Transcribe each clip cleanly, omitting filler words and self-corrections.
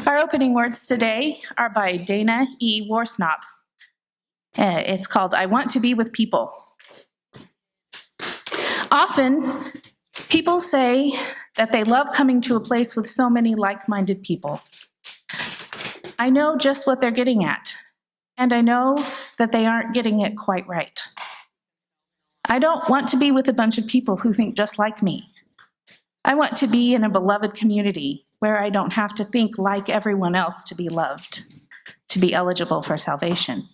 Our opening words today are by Dana E. Worsnop. It's called, I Want to Be with People. Often, people say that they love coming to a place with so many like-minded people. I know just what they're getting at, and I know that they aren't getting it quite right. I don't want to be with a bunch of people who think just like me. I want to be in a beloved community where I don't have to think like everyone else to be loved, to be eligible for salvation.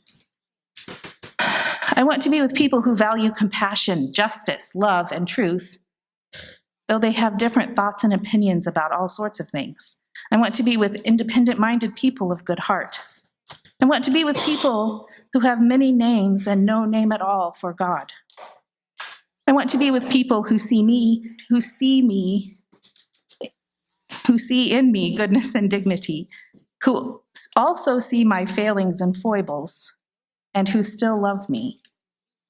I want to be with people who value compassion, justice, love, and truth, though they have different thoughts and opinions about all sorts of things. I want to be with independent-minded people of good heart. I want to be with people who have many names and no name at all for God. I want to be with people who see in me goodness and dignity, who also see my failings and foibles, and who still love me.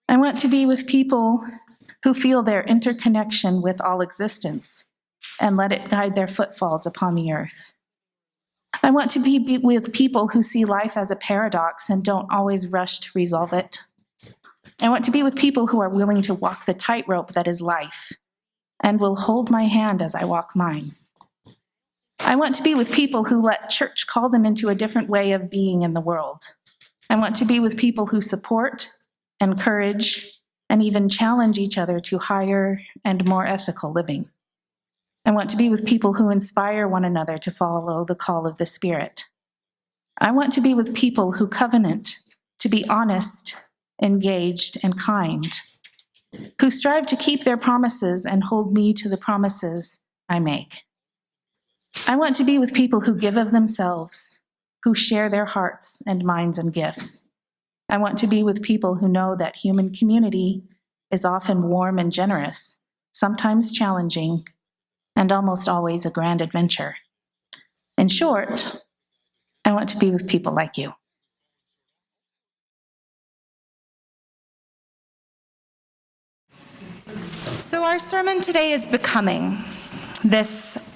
I want to be with people who feel their interconnection with all existence and let it guide their footfalls upon the earth. I want to be with people who see life as a paradox and don't always rush to resolve it. I want to be with people who are willing to walk the tightrope that is life and will hold my hand as I walk mine. I want to be with people who let church call them into a different way of being in the world. I want to be with people who support, encourage, and even challenge each other to higher and more ethical living. I want to be with people who inspire one another to follow the call of the Spirit. I want to be with people who covenant to be honest, engaged, and kind, who strive to keep their promises and hold me to the promises I make. I want to be with people who give of themselves, who share their hearts and minds and gifts. I want to be with people who know that human community is often warm and generous, sometimes challenging, and almost always a grand adventure. In short, I want to be with people like you. So our sermon today is becoming, this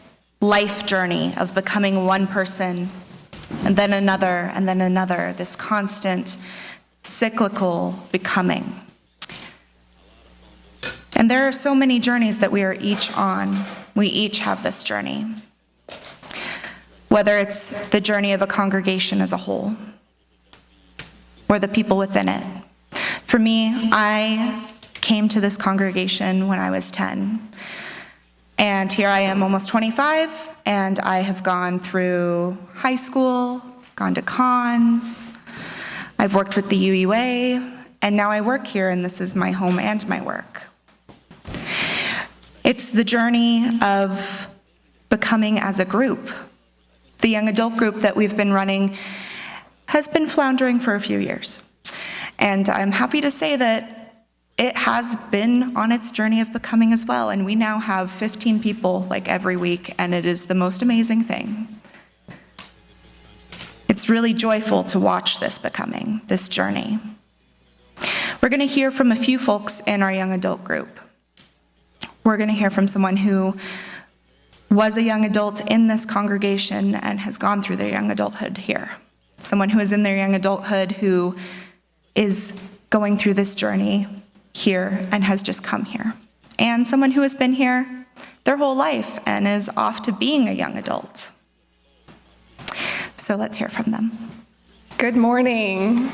life journey of becoming one person and then another, this constant cyclical becoming. And there are so many journeys that we are each on. We each have this journey. Whether it's the journey of a congregation as a whole or the people within it. For me, I came to this congregation when I was 10. And here I am almost 25, and I have gone through high school, gone to cons, I've worked with the UUA, and now I work here, and this is my home and my work. It's the journey of becoming as a group. The young adult group that we've been running has been floundering for a few years. And I'm happy to say that it has been on its journey of becoming as well, and we now have 15 people like every week, and it is the most amazing thing. It's really joyful to watch this becoming, this journey. We're going to hear from a few folks in our young adult group. We're going to hear from someone who was a young adult in this congregation and has gone through their young adulthood here. Someone who is in their young adulthood who is going through this journey here and has just come here. And someone who has been here their whole life and is off to being a young adult. So let's hear from them. Good morning.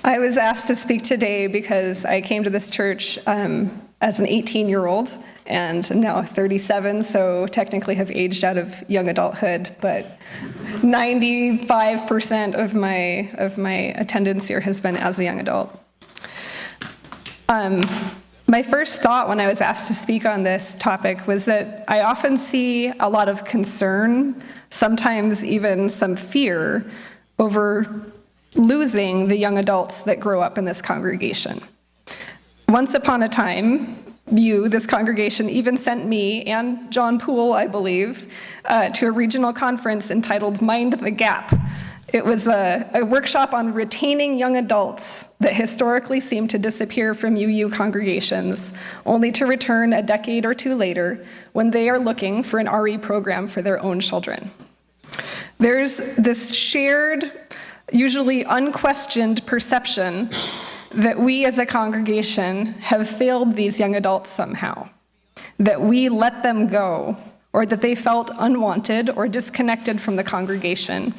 I was asked to speak today because I came to this church as an 18-year-old and I'm now 37, so technically have aged out of young adulthood, but 95% of my attendance here has been as a young adult. My first thought when I was asked to speak on this topic was that I often see a lot of concern, sometimes even some fear, over losing the young adults that grow up in this congregation. Once upon a time, this congregation, even sent me and John Poole, I believe, to a regional conference entitled Mind the Gap. It was a workshop on retaining young adults that historically seem to disappear from UU congregations, only to return a decade or two later when they are looking for an RE program for their own children. There's this shared, usually unquestioned perception that we as a congregation have failed these young adults somehow, that we let them go, or that they felt unwanted or disconnected from the congregation.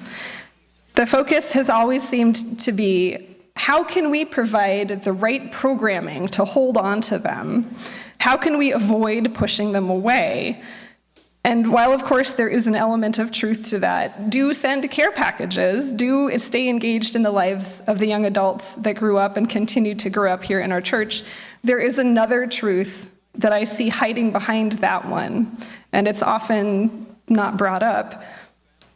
The focus has always seemed to be, how can we provide the right programming to hold on to them? How can we avoid pushing them away? And while, of course, there is an element of truth to that, do send care packages, do stay engaged in the lives of the young adults that grew up and continue to grow up here in our church, there is another truth that I see hiding behind that one, and it's often not brought up.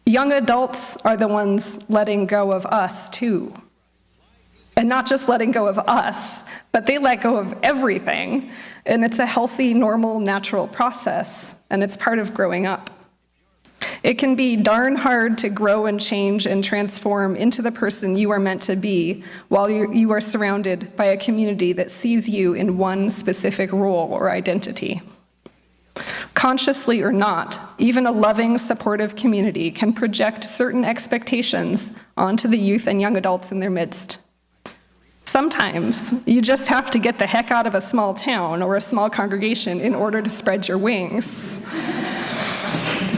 Young adults are the ones letting go of us, too. And not just letting go of us, but they let go of everything. And it's a healthy, normal, natural process, and it's part of growing up. It can be darn hard to grow and change and transform into the person you are meant to be while you are surrounded by a community that sees you in one specific role or identity. Consciously or not, even a loving, supportive community can project certain expectations onto the youth and young adults in their midst. Sometimes you just have to get the heck out of a small town or a small congregation in order to spread your wings,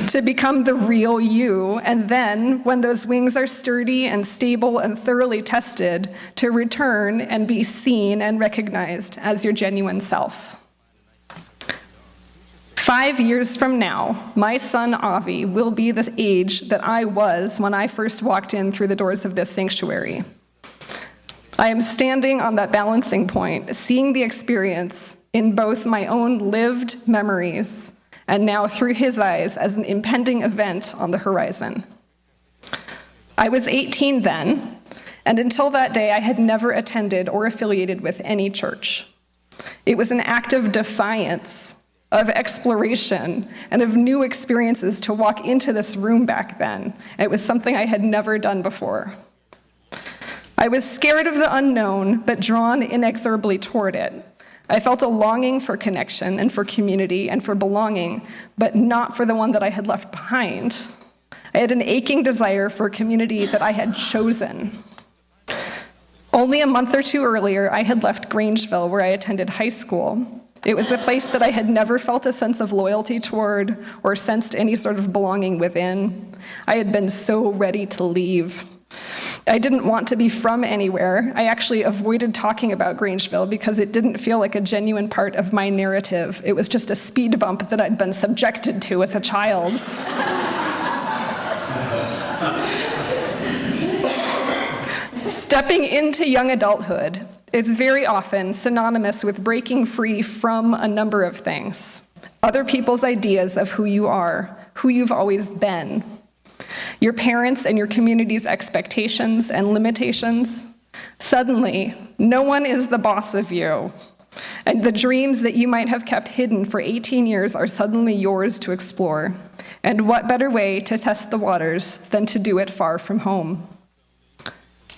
to become the real you, and then, when those wings are sturdy and stable and thoroughly tested, to return and be seen and recognized as your genuine self. 5 years from now, my son Avi will be the age that I was when I first walked in through the doors of this sanctuary. I am standing on that balancing point, seeing the experience in both my own lived memories and now through his eyes as an impending event on the horizon. I was 18 then, and until that day, I had never attended or affiliated with any church. It was an act of defiance, of exploration, and of new experiences to walk into this room back then. It was something I had never done before. I was scared of the unknown, but drawn inexorably toward it. I felt a longing for connection and for community and for belonging, but not for the one that I had left behind. I had an aching desire for a community that I had chosen. Only a month or two earlier, I had left Grangeville, where I attended high school. It was a place that I had never felt a sense of loyalty toward or sensed any sort of belonging within. I had been so ready to leave. I didn't want to be from anywhere. I actually avoided talking about Grangeville because it didn't feel like a genuine part of my narrative. It was just a speed bump that I'd been subjected to as a child. Stepping into young adulthood is very often synonymous with breaking free from a number of things. Other people's ideas of who you are, who you've always been. Your parents' and your community's expectations and limitations. Suddenly, no one is the boss of you, and the dreams that you might have kept hidden for 18 years are suddenly yours to explore. And what better way to test the waters than to do it far from home?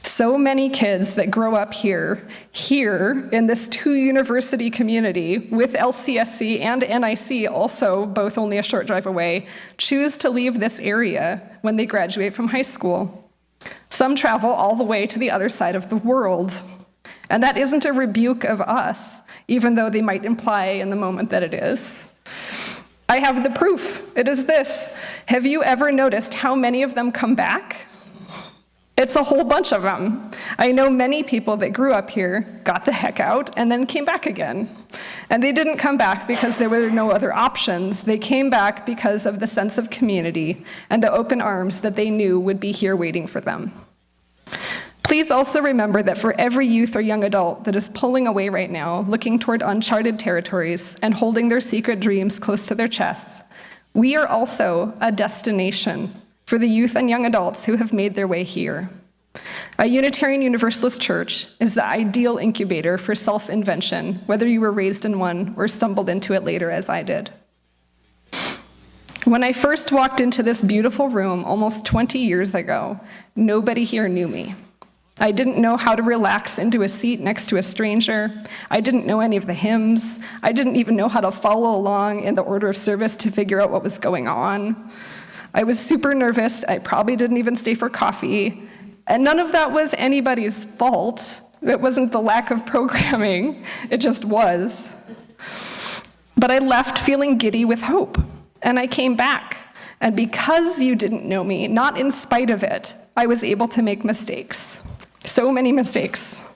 So many kids that grow up here in this two-university community with LCSC and NIC, also both only a short drive away, choose to leave this area when they graduate from high school. Some travel all the way to the other side of the world. And that isn't a rebuke of us, even though they might imply in the moment that it is. I have the proof. It is this. Have you ever noticed how many of them come back? It's a whole bunch of them. I know many people that grew up here, got the heck out, and then came back again. And they didn't come back because there were no other options. They came back because of the sense of community and the open arms that they knew would be here waiting for them. Please also remember that for every youth or young adult that is pulling away right now, looking toward uncharted territories and holding their secret dreams close to their chests, we are also a destination for the youth and young adults who have made their way here. A Unitarian Universalist church is the ideal incubator for self-invention, whether you were raised in one or stumbled into it later as I did. When I first walked into this beautiful room almost 20 years ago, nobody here knew me. I didn't know how to relax into a seat next to a stranger. I didn't know any of the hymns. I didn't even know how to follow along in the order of service to figure out what was going on. I was super nervous. I probably didn't even stay for coffee. And none of that was anybody's fault. It wasn't the lack of programming. It just was. But I left feeling giddy with hope. And I came back. And because you didn't know me, not in spite of it, I was able to make mistakes. So many mistakes.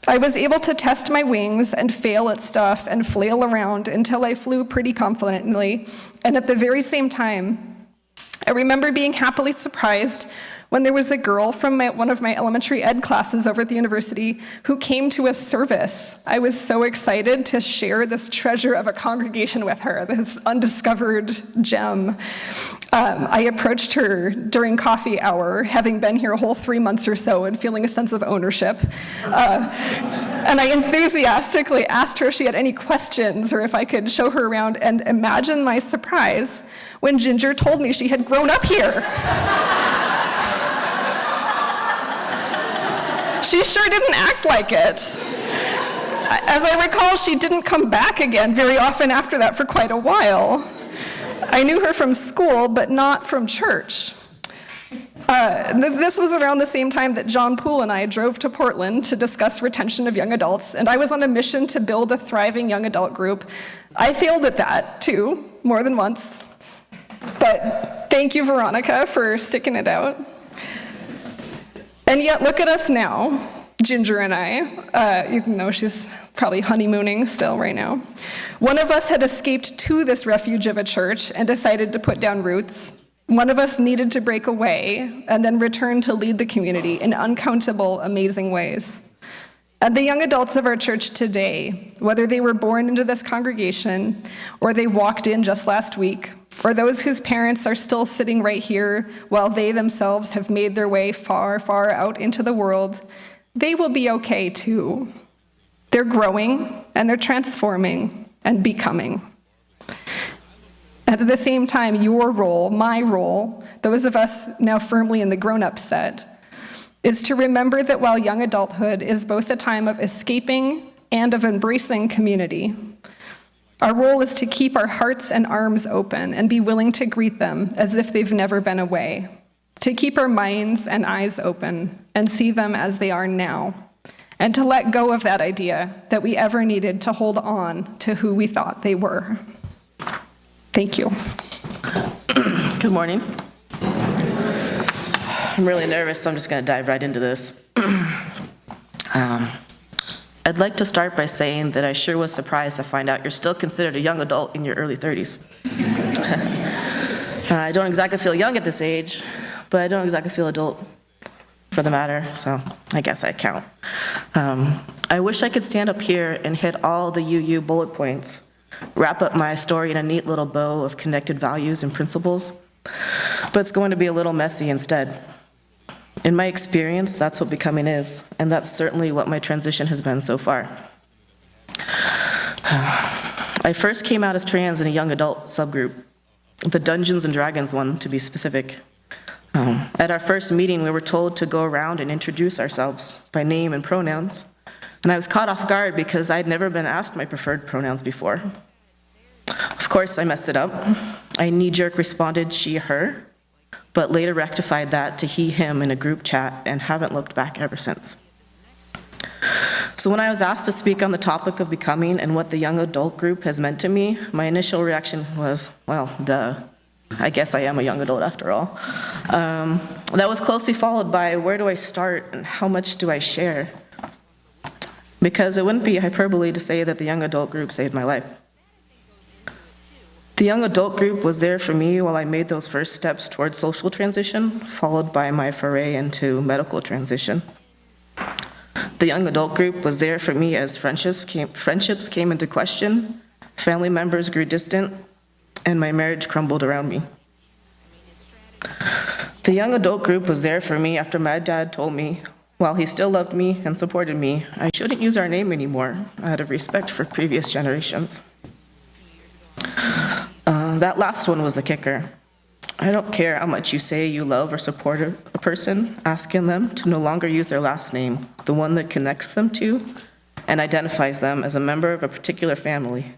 I was able to test my wings and fail at stuff and flail around until I flew pretty confidently. And at the very same time, I remember being happily surprised when there was a girl from one of my elementary ed classes over at the university who came to a service. I was so excited to share this treasure of a congregation with her, this undiscovered gem. I approached her during coffee hour, having been here a whole 3 months or so and feeling a sense of ownership. And I enthusiastically asked her if she had any questions or if I could show her around, and imagine my surprise when Ginger told me she had grown up here. She sure didn't act like it. As I recall, she didn't come back again very often after that for quite a while. I knew her from school, but not from church. This was around the same time that John Poole and I drove to Portland to discuss retention of young adults, and I was on a mission to build a thriving young adult group. I failed at that, too, more than once. But thank you, Veronica, for sticking it out. And yet, look at us now, Ginger and I, even though she's probably honeymooning still right now. One of us had escaped to this refuge of a church and decided to put down roots. One of us needed to break away and then return to lead the community in uncountable, amazing ways. And the young adults of our church today, whether they were born into this congregation or they walked in just last week, or those whose parents are still sitting right here while they themselves have made their way far, far out into the world, they will be okay too. They're growing and they're transforming and becoming. And at the same time, your role, my role, those of us now firmly in the grown-up set, is to remember that while young adulthood is both a time of escaping and of embracing community, our role is to keep our hearts and arms open and be willing to greet them as if they've never been away, to keep our minds and eyes open and see them as they are now, and to let go of that idea that we ever needed to hold on to who we thought they were. Thank you. Good morning. I'm really nervous, so I'm just going to dive right into this. I'd like to start by saying that I sure was surprised to find out you're still considered a young adult in your early 30s. I don't exactly feel young at this age, but I don't exactly feel adult for the matter, so I guess I count. I wish I could stand up here and hit all the UU bullet points, wrap up my story in a neat little bow of connected values and principles, but it's going to be a little messy instead. In my experience, that's what becoming is, and that's certainly what my transition has been so far. I first came out as trans in a young adult subgroup, the Dungeons and Dragons one, to be specific. At our first meeting, we were told to go around and introduce ourselves by name and pronouns, and I was caught off guard because I'd never been asked my preferred pronouns before. Of course, I messed it up. I knee-jerk responded she, her, but later rectified that to he, him in a group chat and haven't looked back ever since. So when I was asked to speak on the topic of becoming and what the young adult group has meant to me, my initial reaction was, well, duh. I guess I am a young adult after all. That was closely followed by where do I start and how much do I share? Because it wouldn't be hyperbole to say that the young adult group saved my life. The young adult group was there for me while I made those first steps towards social transition, followed by my foray into medical transition. The young adult group was there for me as friendships came into question, family members grew distant, and my marriage crumbled around me. The young adult group was there for me after my dad told me, while he still loved me and supported me, I shouldn't use our name anymore out of respect for previous generations. That last one was the kicker. I don't care how much you say you love or support a person, asking them to no longer use their last name, the one that connects them to and identifies them as a member of a particular family,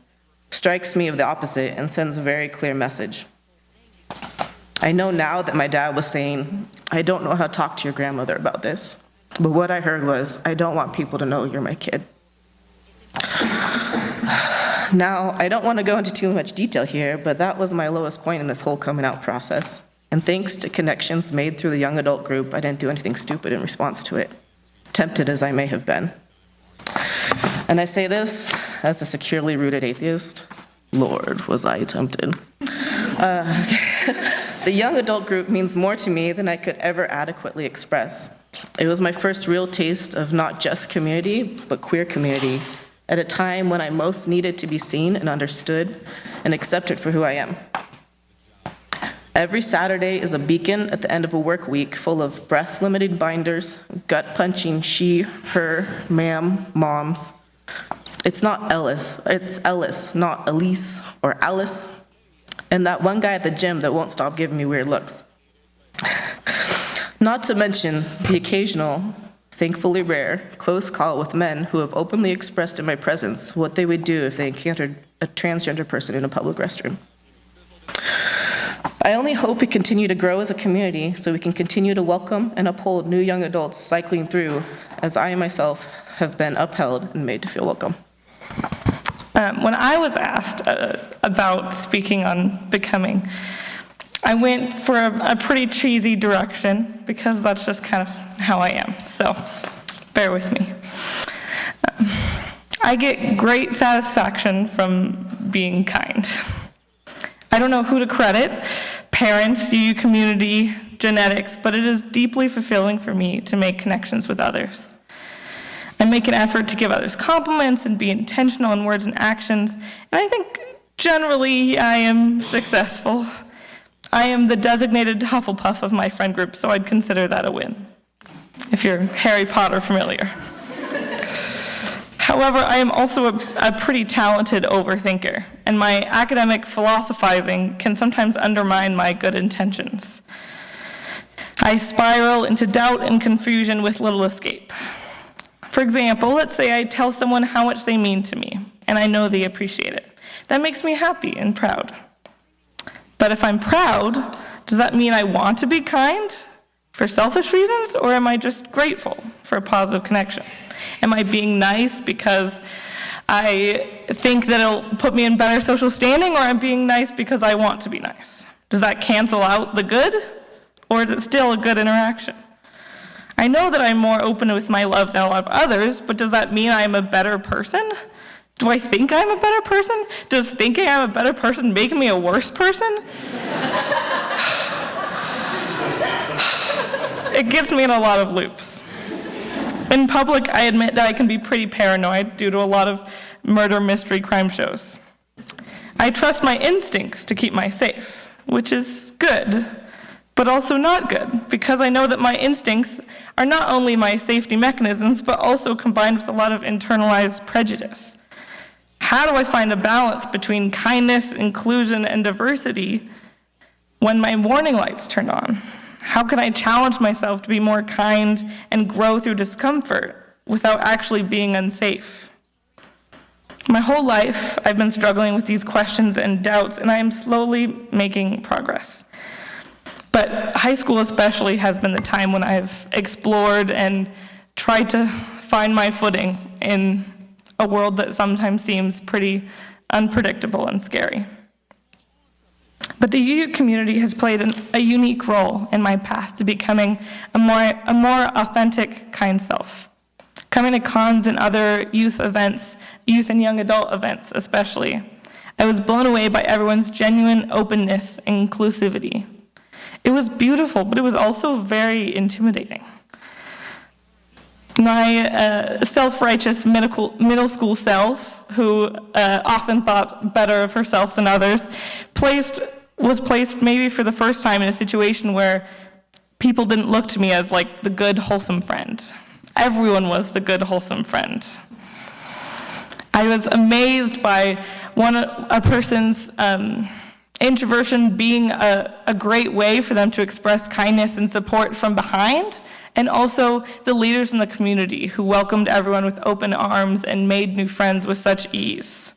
strikes me of the opposite and sends a very clear message. I know now that my dad was saying, I don't know how to talk to your grandmother about this. But what I heard was, I don't want people to know you're my kid. Now, I don't want to go into too much detail here, but that was my lowest point in this whole coming out process. And thanks to connections made through the young adult group, I didn't do anything stupid in response to it, tempted as I may have been. And I say this as a securely rooted atheist. Lord, was I tempted. The young adult group means more to me than I could ever adequately express. It was my first real taste of not just community, but queer community, at a time when I most needed to be seen and understood and accepted for who I am. Every Saturday is a beacon at the end of a work week full of breath-limiting binders, gut-punching she, her, ma'am, moms. It's not Ellis, it's Ellis, not Elise or Alice. And that one guy at the gym that won't stop giving me weird looks. Not to mention the occasional, thankfully rare, close call with men who have openly expressed in my presence what they would do if they encountered a transgender person in a public restroom. I only hope we continue to grow as a community so we can continue to welcome and uphold new young adults cycling through, as I myself have been upheld and made to feel welcome. When I was asked about speaking on becoming, I went for a pretty cheesy direction because that's just kind of how I am, so bear with me. I get great satisfaction from being kind. I don't know who to credit, parents, UU community, genetics, but it is deeply fulfilling for me to make connections with others. I make an effort to give others compliments and be intentional in words and actions, and I think generally I am successful. I am the designated Hufflepuff of my friend group, so I'd consider that a win, if you're Harry Potter familiar. However, I am also a pretty talented overthinker, and my academic philosophizing can sometimes undermine my good intentions. I spiral into doubt and confusion with little escape. For example, let's say I tell someone how much they mean to me, and I know they appreciate it. That makes me happy and proud. But if I'm proud, does that mean I want to be kind for selfish reasons, or am I just grateful for a positive connection? Am I being nice because I think that it'll put me in better social standing, or I'm being nice because I want to be nice? Does that cancel out the good, or is it still a good interaction? I know that I'm more open with my love than a lot of others, but does that mean I'm a better person? Do I think I'm a better person? Does thinking I'm a better person make me a worse person? It gets me in a lot of loops. In public, I admit that I can be pretty paranoid due to a lot of murder mystery crime shows. I trust my instincts to keep me safe, which is good, but also not good, because I know that my instincts are not only my safety mechanisms, but also combined with a lot of internalized prejudice. How do I find a balance between kindness, inclusion, and diversity when my warning lights turn on? How can I challenge myself to be more kind and grow through discomfort without actually being unsafe? My whole life, I've been struggling with these questions and doubts, and I am slowly making progress. But high school especially has been the time when I've explored and tried to find my footing in a world that sometimes seems pretty unpredictable and scary. But the UU community has played a unique role in my path to becoming a more authentic, kind self. Coming to cons and other youth events, youth and young adult events especially, I was blown away by everyone's genuine openness and inclusivity. It was beautiful, but it was also very intimidating. My self-righteous middle school self, who often thought better of herself than others, was placed maybe for the first time in a situation where people didn't look to me as like the good, wholesome friend. Everyone was the good, wholesome friend. I was amazed by a person's introversion being a great way for them to express kindness and support from behind, and also the leaders in the community who welcomed everyone with open arms and made new friends with such ease.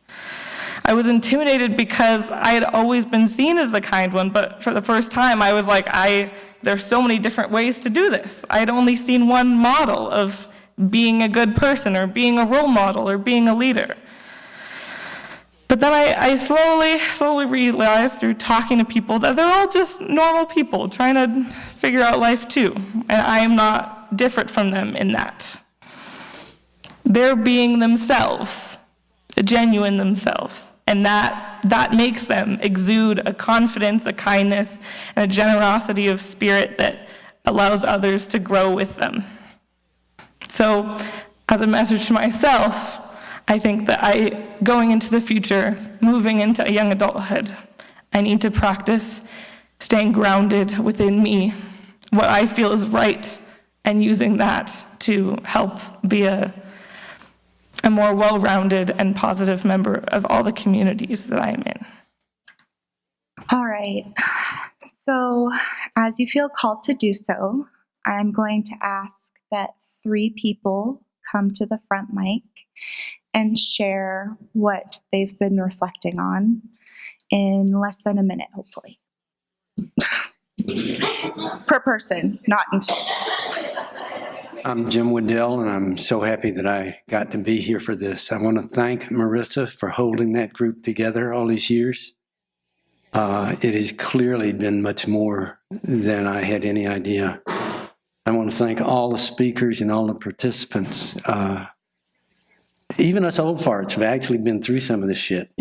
I was intimidated because I had always been seen as the kind one, but for the first time I was like, there's so many different ways to do this. I had only seen one model of being a good person or being a role model or being a leader. But then I slowly realized through talking to people that they're all just normal people trying to figure out life too, and I am not different from them in that. They're being themselves, genuine themselves, and that makes them exude a confidence, a kindness, and a generosity of spirit that allows others to grow with them. So, as a message to myself, I think that going into the future, moving into a young adulthood, I need to practice staying grounded within me, what I feel is right, and using that to help be a more well-rounded and positive member of all the communities that I am in. All right. So, as you feel called to do so, I'm going to ask that 3 people come to the front mic and share what they've been reflecting on in less than a minute, hopefully. Per person, not in total. I'm Jim Wendell, and I'm so happy that I got to be here for this. I want to thank Marissa for holding that group together all these years. It has clearly been much more than I had any idea. I want to thank all the speakers and all the participants. Even us old farts have actually been through some of this shit,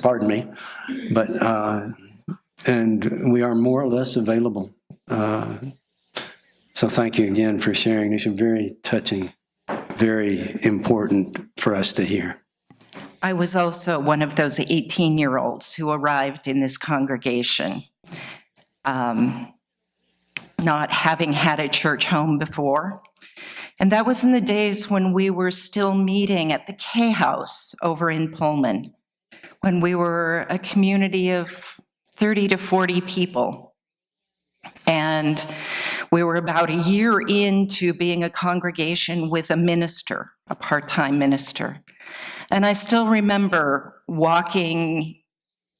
pardon me. But, and we are more or less available. So thank you again for sharing. These are very touching, very important for us to hear. I was also one of those 18-year-olds who arrived in this congregation, not having had a church home before. And that was in the days when we were still meeting at the K House over in Pullman, when we were a community of 30 to 40 people. And we were about a year into being a congregation with a minister, a part-time minister. And I still remember walking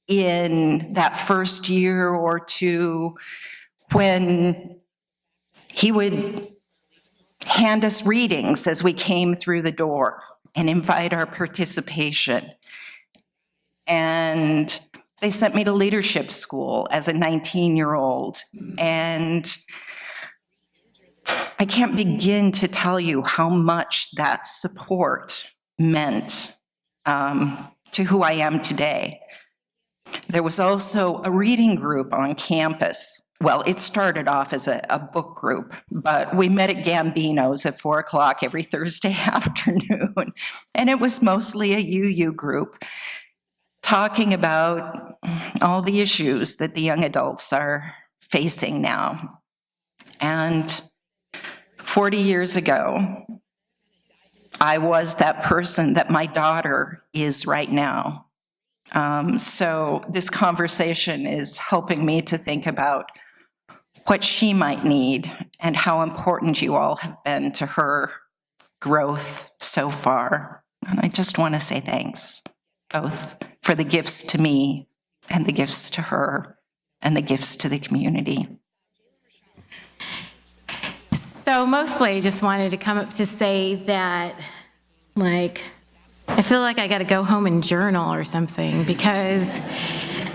in that first year or two when he would hand us readings as we came through the door and invite our participation. And they sent me to leadership school as a 19-year-old. And I can't begin to tell you how much that support meant to who I am today. There was also a reading group on campus. Well, it started off as a book group, but we met at Gambino's at 4 o'clock every Thursday afternoon. And it was mostly a UU group talking about all the issues that the young adults are facing now. And 40 years ago, I was that person that my daughter is right now. So this conversation is helping me to think about what she might need and how important you all have been to her growth so far. And I just want to say thanks, both for the gifts to me and the gifts to her and the gifts to the community. So mostly I just wanted to come up to say that, I feel like I got to go home and journal or something, because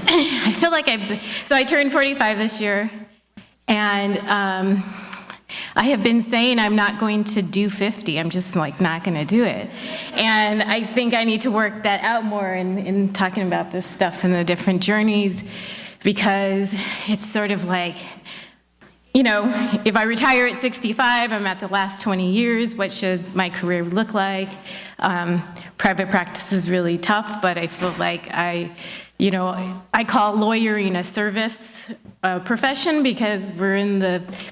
I feel like so I turned 45 this year, and I have been saying I'm not going to do 50. I'm just not going to do it. And I think I need to work that out more in talking about this stuff and the different journeys, because it's sort of like, if I retire at 65, I'm at the last 20 years. What should my career look like? Private practice is really tough, but I feel like I call lawyering a service profession, because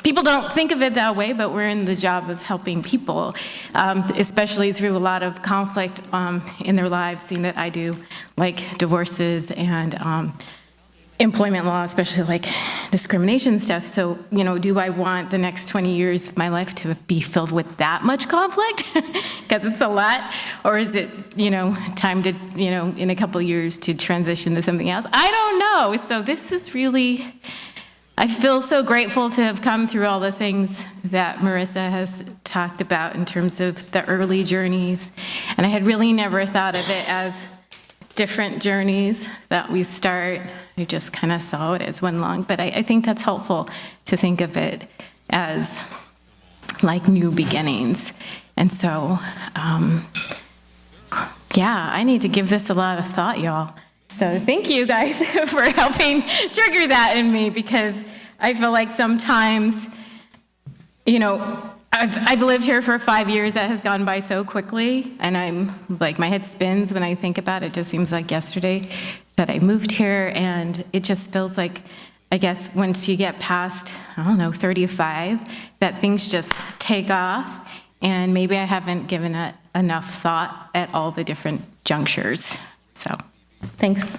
people don't think of it that way, but we're in the job of helping people, especially through a lot of conflict in their lives, seeing that I do, like divorces and employment law, especially like discrimination stuff. So, do I want the next 20 years of my life to be filled with that much conflict? Because it's a lot. Or is it, time to, in a couple years to transition to something else? I don't know. So this is really, I feel so grateful to have come through all the things that Marissa has talked about in terms of the early journeys. And I had really never thought of it as different journeys that we start. I just kind of saw it as one long, but I think that's helpful to think of it as like new beginnings. And so, I need to give this a lot of thought, y'all. So thank you guys for helping trigger that in me, because I feel like sometimes, I've lived here for 5 years. That has gone by so quickly, and I'm like, my head spins when I think about it. It just seems like yesterday that I moved here, and it just feels like, I guess, once you get past, 35, that things just take off, and maybe I haven't given it enough thought at all the different junctures. So, thanks.